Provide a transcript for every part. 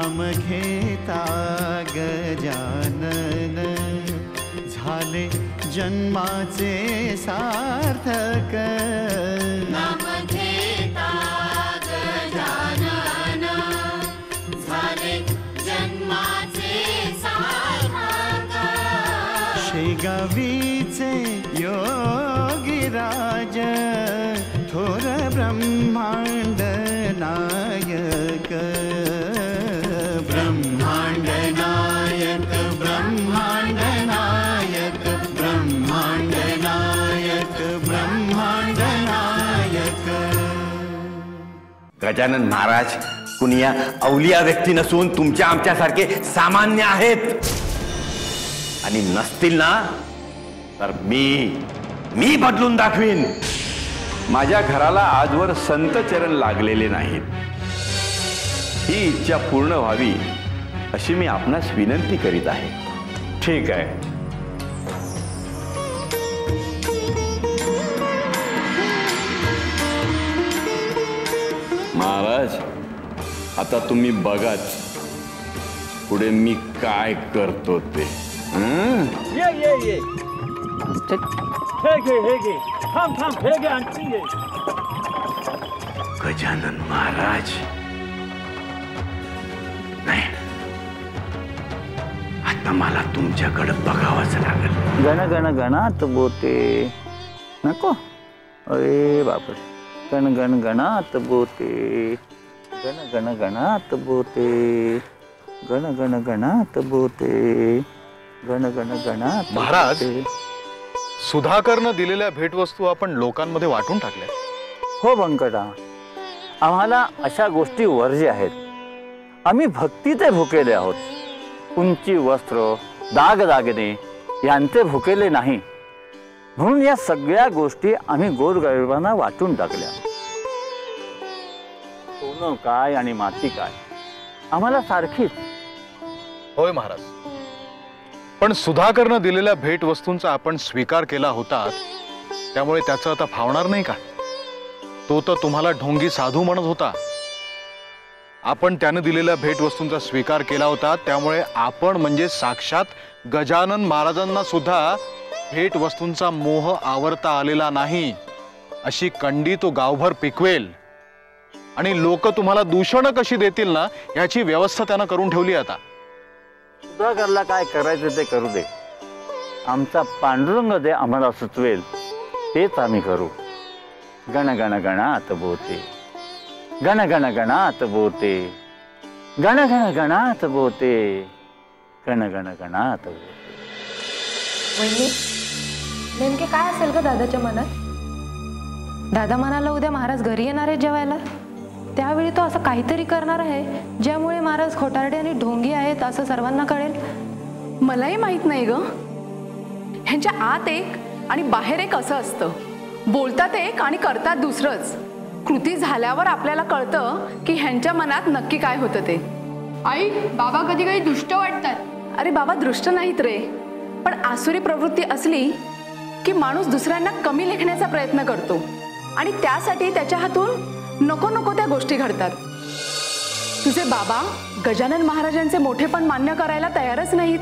नाम घेता गजानन झाले जन्माचे सार्थक। नाम घेता गजानन झाले जन्माचे सार्थक। शेगावीचे योगीराज थोर ब्रह्मांड नायक। ब्रह्मांड नायक ब्रह्मांड नायक ब्रह्मांड नायक ब्रह्मांड नायक। गजानन महाराज कुणी या अवलिया व्यक्ती नसून तुमच्या आमच्यासारखे सामान्य आहेत आणि नसतील ना तर मी बदलून दाखवीन। माझ्या घराला आजवर संत चरण लागलेले नाहीत, ही इच्छा पूर्ण व्हावी अशी मी आपणास विनंती करीत आहे। ठीक आहे। महाराज आता तुम्ही बघाच पुढे मी काय करतो ते। ये हे घे थांब हे घे आणखी घे। गजानन महाराज नाही, आता मला तुमच्याकडे बघावंच लागेल। गण गण गणात बोते नको, अरे बापरे, गण गण गणात बोते, गण गण गणात बोते, गण गण गणात बोते, गण गण गणात। महाराज, सुधाकरनं दिलेल्या भेटवस्तू आपण लोकांमध्ये वाटून टाकल्या। हो बंकटा, आम्हाला अशा गोष्टी वर्ज्य आहेत। आम्ही भक्तीचे भुकेले आहोत। उंची वस्त्र दागदागिने यांचे भुकेले नाही, म्हणून या सगळ्या गोष्टी आम्ही गोरगरिबांना वाटून टाकल्या। सोनं काय आणि माती काय आम्हाला सारखीच। होय महाराज, पण सुधाकरनं दिलेल्या भेटवस्तूंचा आपण स्वीकार केला होता, त्यामुळे त्याचं आता फावणार नाही का? तो तर तुम्हाला ढोंगी साधू म्हणत होता। आपण त्याने दिलेल्या भेटवस्तूंचा स्वीकार केला होता, त्यामुळे आपण म्हणजे साक्षात गजानन महाराजांना सुद्धा भेटवस्तूंचा मोह आवरता आलेला नाही अशी कंडी तो गावभर पिकवेल आणि लोक तुम्हाला दूषण कशी देतील ना याची व्यवस्था त्यानं करून ठेवली। आता सुधाकरला काय करायचं ते करू दे, आमचा पांडुरंग जे आम्हाला सुचवेल तेच आम्ही करू। गण गण गणात बोते, गण गण गणात बोते, गण गण गणात बोते, गण गण गणात बोते। वहिनी, नेमके काय असेल का दादाच्या मनात? दादा म्हणाला उद्या महाराज घरी येणार आहे जेवायला, त्यावेळी तो असं काहीतरी करणार आहे ज्यामुळे महाराज खोटारडे आणि ढोंगी आहेत असं सर्वांना कळेल। मलाही माहित नाही ग, ह्यांच्या आत एक आणि बाहेर एक असं असतं। बोलतात एक आणि करतात दुसरंच। कृती झाल्यावर आपल्याला कळतं की ह्यांच्या मनात नक्की काय होतं ते। आई, बाबा कधी कधी दुष्ट वाटतात। अरे बाबा दृष्ट नाहीत रे, पण आसुरी प्रवृत्ती असली की माणूस दुसऱ्यांना कमी लेखण्याचा प्रयत्न करतो आणि त्यासाठी त्याच्या हातून नको नको त्या गोष्टी घडतात। तुझे बाबा गजानन महाराजांचे मोठेपण मान्य करायला तयारच नाहीत।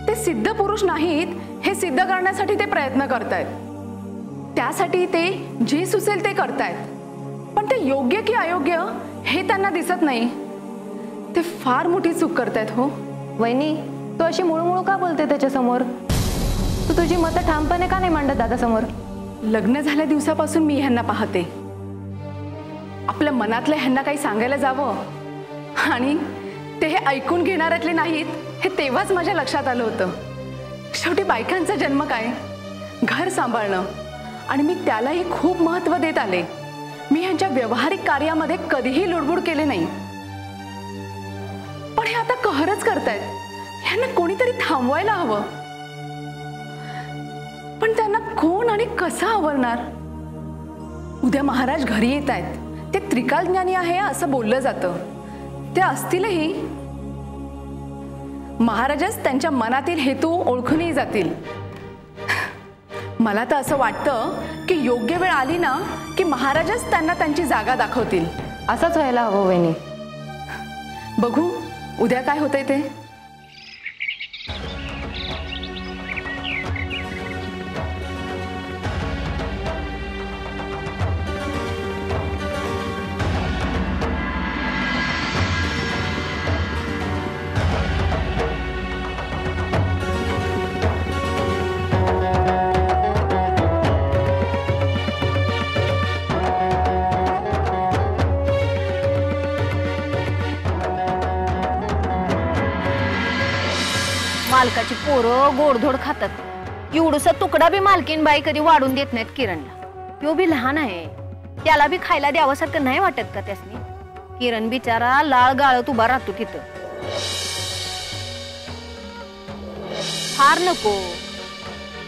ते सिद्ध पुरुष नाहीत हे सिद्ध करण्यासाठी ते प्रयत्न करतायत। त्यासाठी ते जे सुचेल ते करतायत, पण ते योग्य की अयोग्य हे त्यांना दिसत नाही। ते फार मोठी चूक करतायत। हो वहिनी, तू अशी मुळमुळ का बोलते त्याच्यासमोर? तू तुझी मतं ठामपणे का नाही मांडत दादासमोर? लग्न झाल्या दिवसापासून मी ह्यांना पाहते। आपल्या मनातलं ह्यांना काही सांगायला जावं आणि ते हे ऐकून घेणाऱ्यातले नाहीत हे तेव्हाच माझ्या लक्षात आलं होतं। शेवटी बायकांचा जन्म काय, घर सांभाळणं, आणि मी त्यालाही खूप महत्त्व देत आले। मी ह्यांच्या व्यावहारिक कार्यामध्ये कधीही लुडबुड केले नाही, पण हे आता कहरच करतायत। ह्यांना कोणीतरी थांबवायला हवं, पण त्यांना कोण आणि कसं आवरणार? उद्या महाराज घरी येत आहेत, ते त्रिकालज्ञानी आहे असं बोललं जातं। ते असतीलही, महाराजच त्यांच्या मनातील हेतू ओळखूनही जातील। मला तर असं वाटतं की योग्य वेळ आली ना की महाराजच त्यांना त्यांची जागा दाखवतील। असंच व्हायला हवं वहिनी। बघू उद्या काय होतंय ते. मालकाची पोरं गोडधोड खातात. एवढूसा तुकडा बी मालकीन बाई कधी वाढून देत नाहीत किरणला. तो बी लहान आहे, त्याला बी खायला द्यावासारखं नाही वाटत का त्यासनी? किरण बिचारा लाळ गाळत उभा राहतो तिथं. फार नको,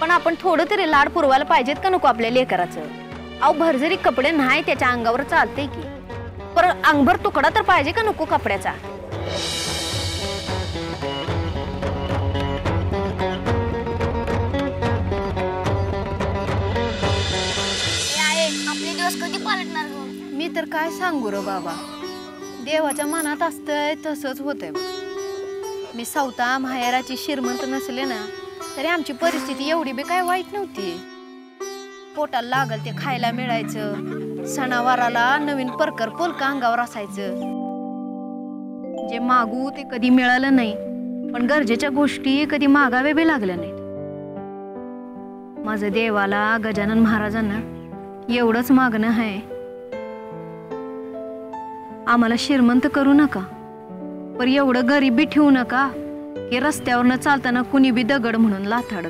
पण आपण थोडं तरी लाड पुरवायला पाहिजेत का नको आपल्या लेकराचं? अहो भरजरी कपडे नाही त्याच्या अंगावर चालते की, पर अंगभर तुकडा तर पाहिजे का नको कपड्याचा? मी तर काय सांगू रे बाबा, देवाच्या मनात असतंय तसंच होतंय. मी सौता माहेराची श्रीमंत नसले ना तरी आमची परिस्थिती एवढी बी काय वाईट नव्हती. पोटाला लागल ते खायला मिळायचं, सणावाराला नवीन परकर पोलका अंगावर असायचं. जे मागू ते कधी मिळालं नाही, पण गरजेच्या गोष्टी कधी मागावे बी लागल्या नाहीत. माझं देवाला गजानन महाराजांना एवढंच मागणं आहे, आम्हाला श्रीमंत करू नका, पर एवढं गरिबी ठेवू नका की रस्त्यावरनं चालताना कुणी बी दगड म्हणून लाथाडल.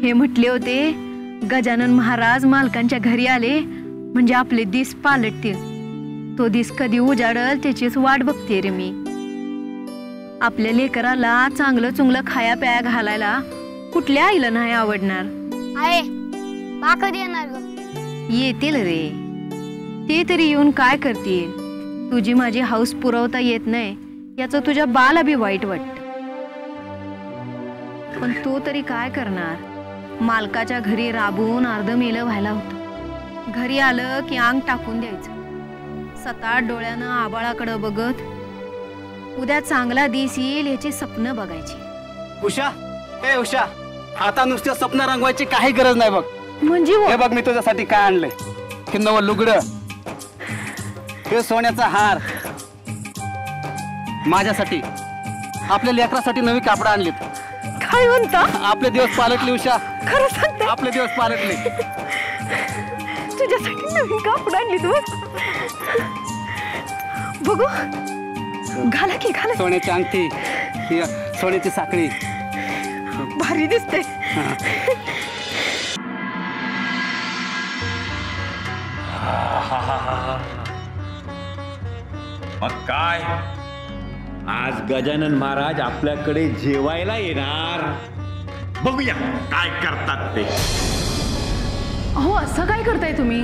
हे म्हटले होते गजानन महाराज मालकांच्या घरी आले म्हणजे आपले दिस पालटतील. तो दिस कधी उजाडल त्याचीच वाट बघते रे मी. आपल्या लेकराला चांगलं चुंगलं खाया प्या घालायला कुठल्या आईला नाही आवडणार? कधी येणार? येतील रे, ते तरी येऊन काय करतील? तुझी माझी हौस पुरवता येत नाही याचं तुझ्या बाला बी वाईट वाटत, पण तो तरी काय करणार? मालकाच्या घरी राबून अर्ध मेलं व्हायला होतं. घरी आलं की अंग टाकून द्यायचं, सताट डोळ्यानं आबाळाकडे बघत उद्या चांगला दिस येईल याची स्वप्न बघायची. उषा, ए उषा, आता नुसतं स्वप्न रंगवायची काही गरज नाही बघ. म्हणजे हे बघ मी तुझ्यासाठी काय आणलंय. हे नवं लुगडं, हे सोन्याचा हार, माझ्यासाठी आपल्या लेकरासाठी नवी कापड आणलीत. काय म्हणता? आपले दिवस पालटले उषा, खरं सांगते? आपले दिवस पालटले. तुझ्यासाठी नवीन कापड आणली तू? बघू, घाला की घाला. सोन्याची अंगठी, सोन्याची साखळी, भारी दिसते. मग काय, आज गजानन महाराज आपल्याकडे जेवायला येणार. बघूया काय करतात ते. अहो असं काय करताय तुम्ही?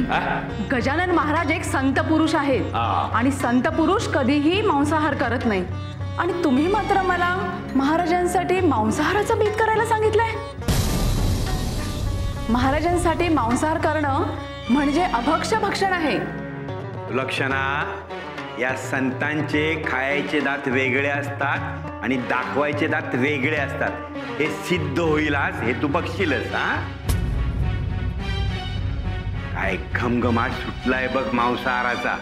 गजानन महाराज एक संत पुरुष आहेत आणि संत पुरुष कधीही मांसाहार करत नाही, आणि तुम्ही मात्र मला महाराजांसाठी मांसाहाराचा बेत करायला सांगितलंय. महाराजांसाठी मांसाहार करणं म्हणजे अभक्ष भक्षण आहे. लक्षणा, या संतांचे खायचे दात वेगळे असतात आणि दाखवायचे दात वेगळे असतात. हे सिद्ध होईल आज, हे तू बघशीलच. काय घमघमाट सुटलाय बघ मांसाहाराचा.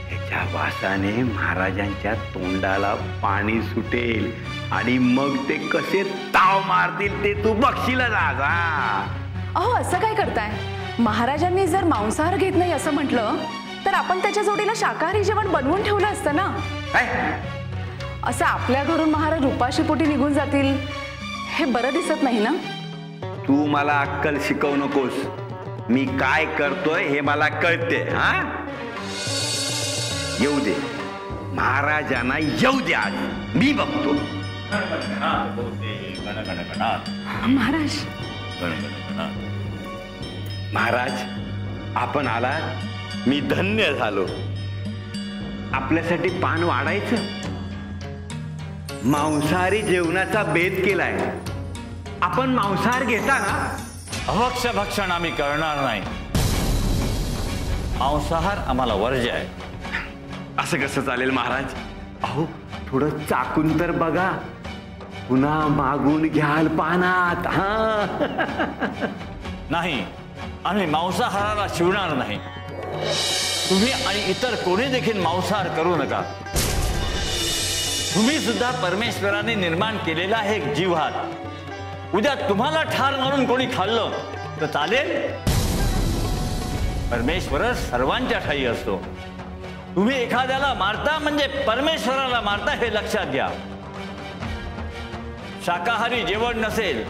ह्याच्या वासाने महाराजांच्या तोंडाला पाणी सुटेल आणि मग ते कसे ताव मारतील ते तू बघशीलच आज. अहो असं काय करताय? महाराजांनी जर मांसाहार घेत नाही असं म्हटलं तर आपण त्याच्या जोडीला शाकाहारी जेवण बनवून ठेवलं असतं ना. असं आपल्या घरून महाराज उपाशीपोटी निघून जातील हे बरं दिसत नाही ना. तू मला अक्कल शिकवू नकोस. मी काय करतोय हे मला कळते. येऊ दे महाराजांना, येऊ दे, आज मी बघतो. महाराज, महाराज आपण आलात, मी धन्य झालो. आपल्यासाठी पान वाढायचं, मांसाहारी जेवणाचा बेत केलाय. आपण मांसाहार घेता ना? अभक्ष भक्षण आम्ही करणार नाही. मांसाहार आम्हाला वर्ज्य आहे. असं कसं चालेल महाराज? अहो थोडं चाकून तर बघा, पुन्हा मागून घ्याल पानात. हा नाही, आम्ही मांसाहाराला शिवणार नाही. तुम्ही आणि इतर कोणी देखील मांसाहार करू नका. तुम्ही सुद्धा परमेश्वराने निर्माण केलेला हे एक जीव आहात. उद्या तुम्हाला ठार मारून कोणी खाल्लं तर चालेल? परमेश्वर सर्वांच्या ठाई असतो. तुम्ही एखाद्याला मारता म्हणजे परमेश्वराला मारता हे लक्षात घ्या. शाकाहारी जेवण नसेल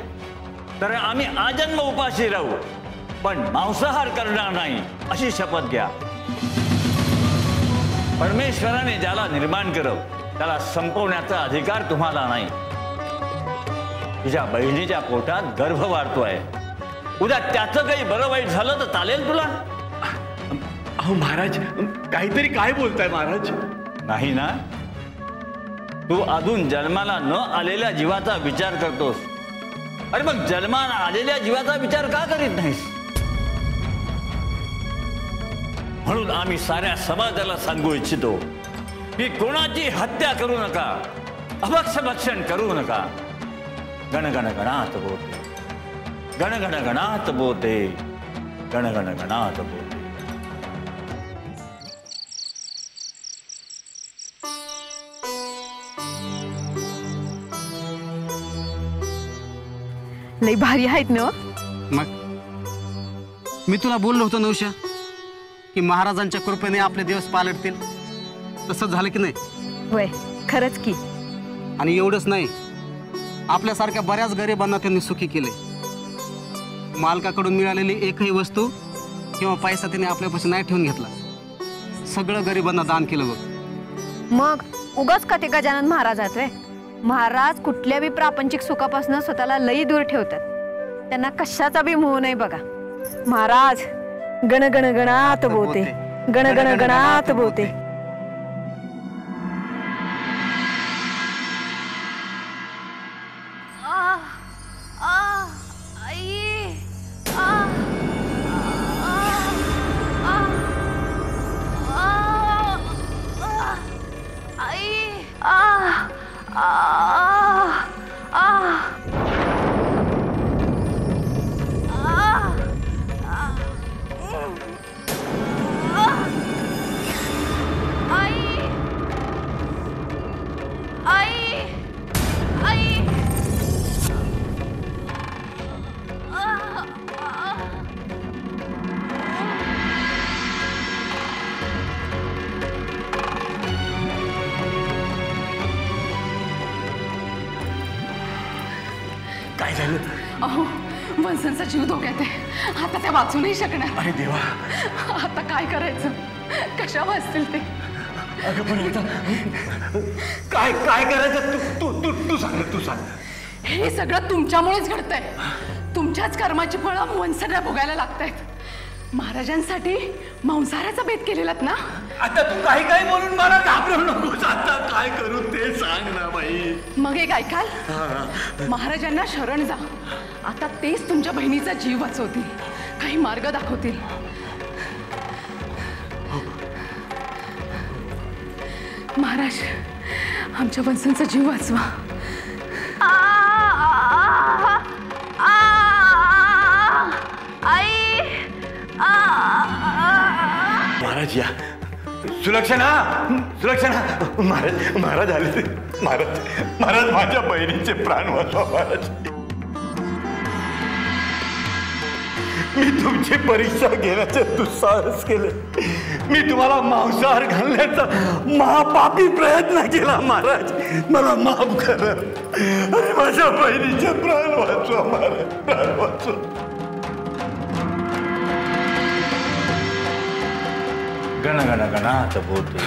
तर आम्ही आजन्म उपाशी राहू, पण मांसाहार करणार नाही अशी शपथ घ्या. परमेश्वराने ज्याला निर्माण केलं त्याला संपवण्याचा अधिकार तुम्हाला नाही. तुझ्या बहिणीच्या पोटात गर्भ वाढतोय, उद्या त्याचं काही बरं वाईट झालं तर चालेल तुला? अहो महाराज, काहीतरी काय बोलताय महाराज? नाही ना, तू अजून जन्माला न आलेल्या जीवाचा विचार करतोस. अरे मग जन्माला आलेल्या जीवाचा विचार का करीत नाहीस? म्हणून आम्ही साऱ्या समाजाला सांगू इच्छितो की कोणाची हत्या करू नका, अभक्षभक्षण करू नका. गणगण गणात बोते, गणगण गणात बोते, गणगण गणात बोते. लई भारी आहेत ना. मग मी तुला बोललो होतो नवशा की महाराजांच्या कृपेने आपले दिवस पालटतील. तसंच झालं की नाही? होय, खरंच की. आणि एवढंच नाही, आपल्यासारख्या बऱ्याच गरिबांना त्यांनी सुखी केले. मालकाकडून मिळालेली एकही वस्तू किंवा पैसा त्यांनी आपल्यापाशी नाही ठेवून घेतला. सगळं गरिबांना दान केलं बघ. मग उगाच का ते गजानन महाराज आहेत वे? महाराज कुठल्या बी प्रापंचिक सुखापासून स्वतःला लई दूर ठेवतात. त्यांना कशाचा बी मोह नाही बघा. महाराज गण गण गणात बोते, गण गण गणात बोते. काय झालं? अहो, वंसनचा जीव धोक्यात आहे. आता त्या वाचू नाही शकणार. अरे देवा, आता काय करायचं? कशा वाचतील ते? अगं पण आता काय काय करायचं? तू तू तू सांग, तू सांग. हे सगळं तुमच्यामुळेच घडतंय. तुमच्याच कर्माची फळं वंसनला भोगायला लागतायत. महाराजांसाठी मांसाहाराचा बेत केलेलात ना? आता तू काही काही बोलून मला घाबरवू नकोस. आता काय करू ते सांग ना बाई. मग एक ऐकाल, महाराजांना शरण जा. आता तेच तुमच्या बहिणीचा जीव वाचवतील, काही मार्ग दाखवतील. महाराज, आमच्या वंसनचा जीव वाचवा. महाराज या. सुलक्षणा, सुलक्षणा. महाराज, महाराज आले ते. महाराज, महाराज माझ्या बहिणीचे प्राण वाचवा महाराज. मी तुमची परीक्षा घेण्याचे दुस्साहस केले. मी तुम्हाला मांसाहार घालण्याचा महापापी प्रयत्न केला महाराज. मला माफ करा. अरे माझ्या बहिणीचे प्राण वाचवा महाराज, प्राण वाचवा. गण गण गणात बोते,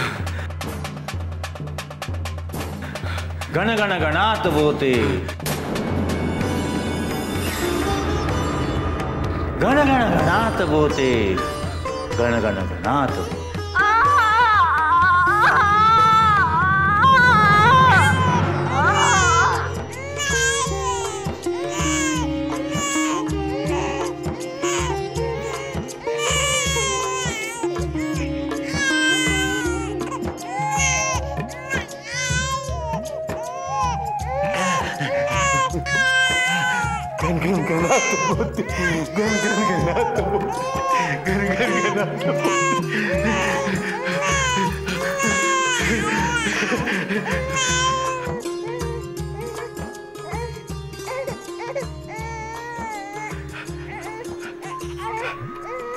गण गण गणात बोते, गण गण गणात बोते, गण गण गणात बोते. बोलते गणगणात बोलते गणगणात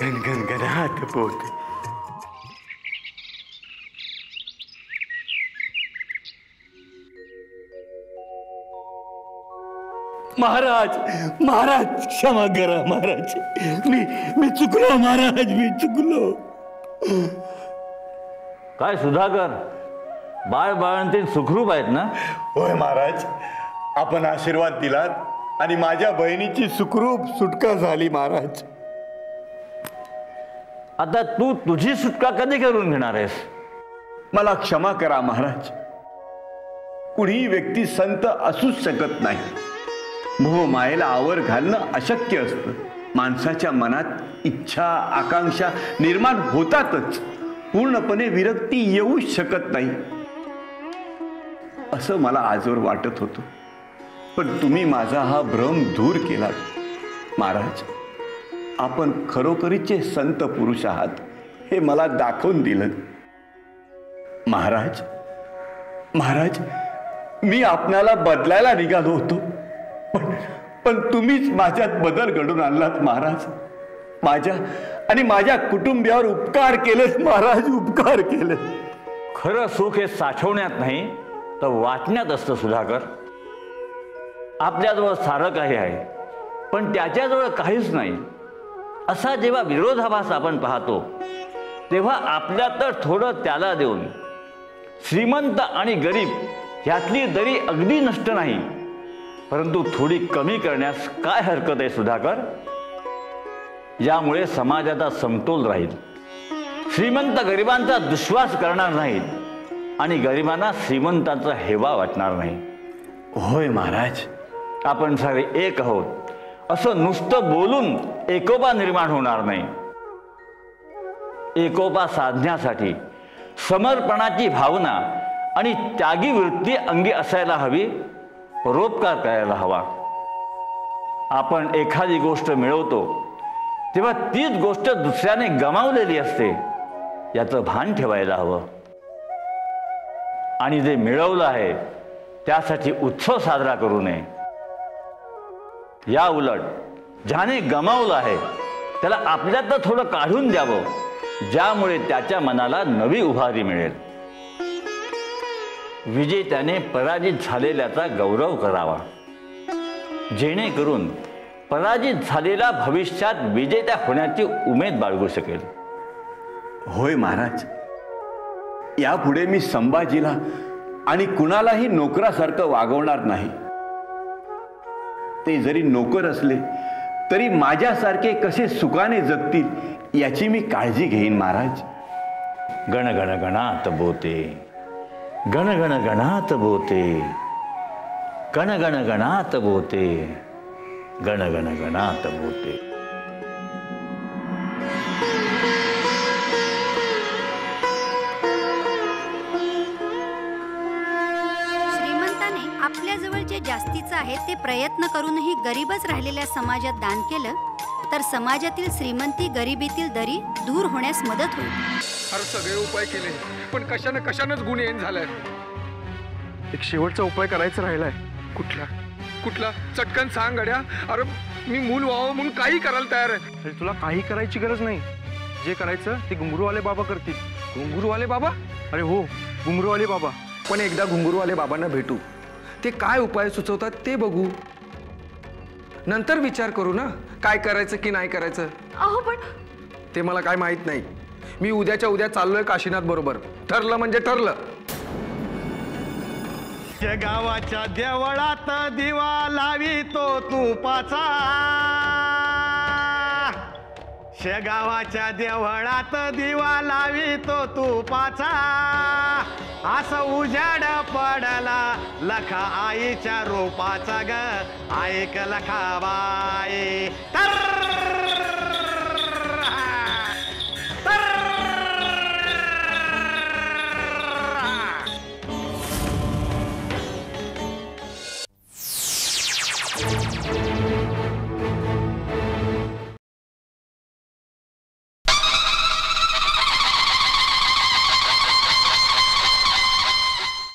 गणगणात बोलते. महाराज महाराज क्षमा करा महाराज. मी चुकलो महाराज, मी चुकलो. काय सुधाकर, बाळ बाळंतीण सुखरूप आहेत ना? होय महाराज, आपण आशीर्वाद दिलात आणि माझ्या बहिणीची सुखरूप सुटका झाली महाराज. आता तू तुझी सुटका कधी करून घेणार आहेस? मला क्षमा करा महाराज. कुणीही व्यक्ती संत असूच शकत नाही. मोह मायेला आवर घालणं अशक्य असतं. माणसाच्या मनात इच्छा आकांक्षा निर्माण होतातच, पूर्णपणे विरक्ती येऊच शकत नाही असं मला आजवर वाटत होतं. पण तुम्ही माझा हा भ्रम दूर केला महाराज. आपण खरोखरीचे संत पुरुष आहात हे मला दाखवून दिलं. महाराज महाराज, मी आपणाला बदलायला निघालो होतो, पण तुम्हीच माझ्यात बदल घडून आणलात महाराज. माझ्या आणि माझ्या कुटुंबियावर उपकार केलेत महाराज, उपकार केले. खरं सुख हे साठवण्यात नाही तर वाटण्यात असतं सुधाकर. आपल्याजवळ सारं काही आहे पण त्याच्याजवळ काहीच नाही असा जेव्हा विरोधाभास आपण पाहतो तेव्हा आपल्यात थोडं त्याला देऊन श्रीमंत आणि गरीब ह्यातली दरी अगदी नष्ट नाही परंतु थोडी कमी करण्यास काय हरकत आहे सुधाकर? यामुळे समाजाचा समतोल राहील. श्रीमंत गरिबांचा दुश्वास करणार नाहीत आणि गरिबांना श्रीमंतांचा हेवा वाटणार नाही. होय महाराज, आपण सारे एक आहोत असं नुसतं बोलून एकोपा निर्माण होणार नाही. एकोपा साधण्यासाठी समर्पणाची भावना आणि त्यागी वृत्ती अंगी असायला हवी, परोपकार करायला हवा. आपण एखादी गोष्ट मिळवतो तेव्हा तीच गोष्ट दुसऱ्याने गमावलेली असते याचं भान ठेवायला हवं. आणि जे मिळवलं आहे त्यासाठी उत्सव साजरा करू नये. या उलट ज्याने गमावलं आहे त्याला आपल्यातलं थोडं काढून द्यावं ज्यामुळे त्याच्या मनाला नवी उभारी मिळेल. विजेत्याने पराजित झालेल्याचा गौरव करावा जेणेकरून पराजित झालेला भविष्यात विजेत्या होण्याची उमेद बाळगू शकेल. होय महाराज, यापुढे मी संभाजीला आणि कुणालाही नोकरासारखं वागवणार नाही. ते जरी नोकर असले तरी माझ्यासारखे कसे सुखाने जगतील याची मी काळजी घेईन महाराज. गण गण गणात बोते, गण गण गणात बोते, गण गण गणात बोते, गण गण गणात बोते. श्रीमंताने आपल्याजवळ जे जास्तीचं आहे ते प्रयत्न करूनही गरीबच राहिलेल्या समाजात दान केलं तर समाजातील श्रीमंती गरिबीतील दरी दूर होण्यास मदत होईल. अरे सगळे उपाय केले पण कशानंच गुण येण झालाय. एक शेवटचा उपाय करायचा राहिलाय. कुठला चटकन सांग गड्या. अरे मी मूल व्हावं म्हणून काही करायला तयार आहे. अरे तुला काही करायची गरज नाही. जे करायचं ते घुंगरूवाले बाबा करतील. घुंगरूवाले बाबा? अरे हो, घुंगरूवाले बाबा. पण एकदा घुंगरूवाले बाबांना भेटू, ते काय उपाय सुचवतात ते बघू, नंतर विचार करू ना काय करायचं की नाही करायचं. अहो पण ते मला काय माहित नाही. मी उद्याच्या उद्या चाललोय काशीनाथ बरोबर. ठरलं म्हणजे ठरलं. गावाच्या देवळात दिवा लावितो तुपाचा, शेगावाच्या देवळात दिवा लावितो तुपाचा, असं उजाड पडला लखा आईच्या रूपाचा ग. ऐक लखाबाई तर